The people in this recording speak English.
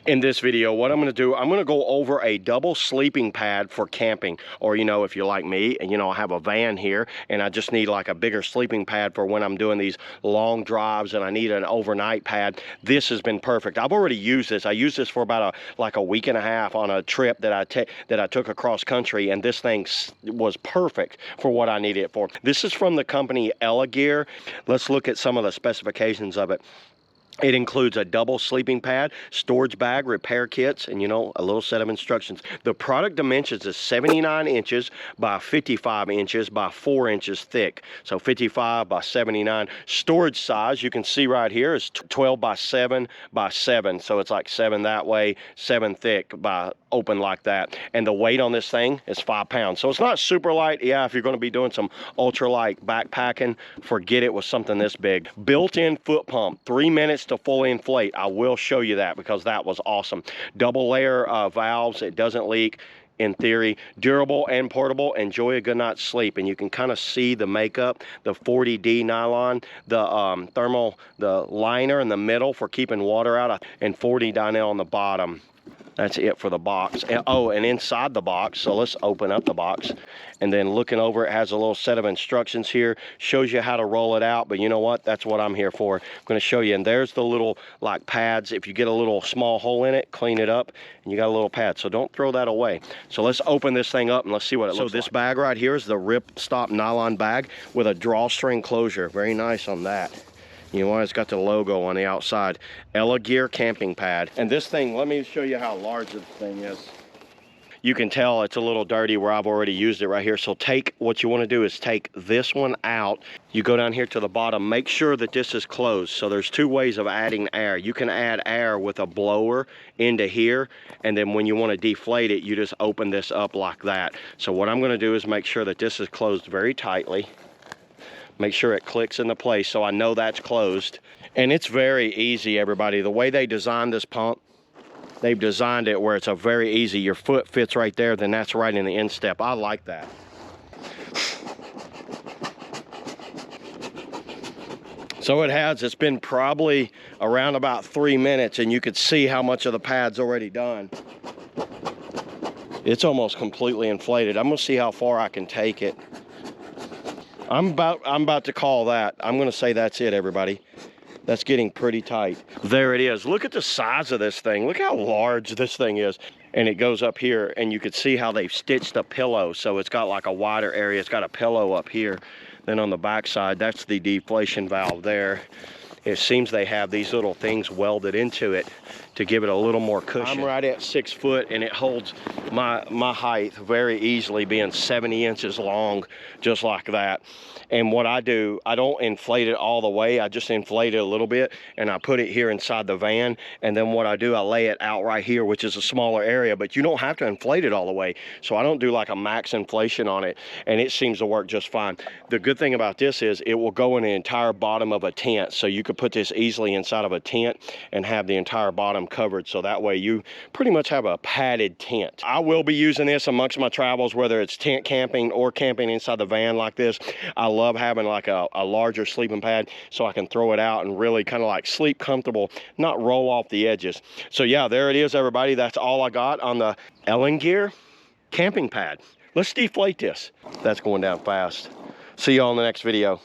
In this video, what I'm going to do, I'm going to go over a double sleeping pad for camping. Or, you know, if you're like me, and you know, I have a van here and I just need like a bigger sleeping pad for when I'm doing these long drives and I need an overnight pad. This has been perfect. I've already used this. I used this for about like a week and a half on a trip that I took across country, and this thing was perfect for what I needed it for. This is from the company Elegear. Let's look at some of the specifications of it. It includes a double sleeping pad, storage bag, repair kits, and, you know, a little set of instructions. The product dimensions is 79 inches by 55 inches by 4 inches thick. So 55 by 79. Storage size, you can see right here, is 12 by 7 by 7. So it's like 7 that way, 7 thick by open like that. And the weight on this thing is 5 pounds. So it's not super light. Yeah, if you're going to be doing some ultralight backpacking, forget it with something this big. Built-in foot pump, 3 minutes to fully inflate. I will show you that because that was awesome. Double layer valves, it doesn't leak. In theory, durable and portable. Enjoy a good night's sleep. And you can kind of see the makeup, the 40D nylon, the thermal, the liner in the middle for keeping water out, and 40 Dynel on the bottom. That's it for the box. And, oh, and inside the box, so let's open up the box. And then looking over, it has a little set of instructions here. Shows you how to roll it out, but you know what? That's what I'm here for. I'm gonna show you, and there's the little like pads. If you get a little small hole in it, clean it up, and you got a little pad. So don't throw that away. So let's open this thing up and let's see what it looks like. So this bag right here is the rip stop nylon bag with a drawstring closure. Very nice on that. You know what? It's got the logo on the outside. Elegear camping pad. And this thing, let me show you how large this thing is. You can tell it's a little dirty where I've already used it right here. So what you want to do is take this one out. You go down here to the bottom, make sure that this is closed. So there's 2 ways of adding air. You can add air with a blower into here, and then when you want to deflate it, you just open this up like that. So what I'm going to do is make sure that this is closed very tightly. Make sure it clicks into place so I know that's closed. And it's very easy, everybody. The way they designed this pump, they've designed it where it's a very easy. Your foot fits right there, then that's right in the instep. I like that. So it's been probably around about 3 minutes, and you could see how much of the pad's already done. It's almost completely inflated. I'm gonna see how far I can take it. I'm about to call that. I'm gonna say that's it, everybody. That's getting pretty tight. There it is. Look at the size of this thing. Look how large this thing is. And it goes up here, and you can see how they've stitched a pillow. So it's got like a wider area. It's got a pillow up here. Then on the back side, that's the deflation valve there. It seems they have these little things welded into it to give it a little more cushion. I'm right at 6 foot, and it holds my height very easily, being 70 inches long, just like that. And what I do, I don't inflate it all the way. I just inflate it a little bit, and I put it here inside the van. And then what I do, I lay it out right here, which is a smaller area, but you don't have to inflate it all the way. So I don't do like a max inflation on it, and it seems to work just fine. The good thing about this is it will go in the entire bottom of a tent. So you could put this easily inside of a tent and have the entire bottom covered. So that way you pretty much have a padded tent. I will be using this amongst my travels, whether it's tent camping or camping inside the van like this. I love having like a larger sleeping pad so I can throw it out and really kind of like sleep comfortable, not roll off the edges. So yeah, there it is, everybody. That's all I got on the Elegear camping pad. Let's deflate this. That's going down fast. See you all in the next video.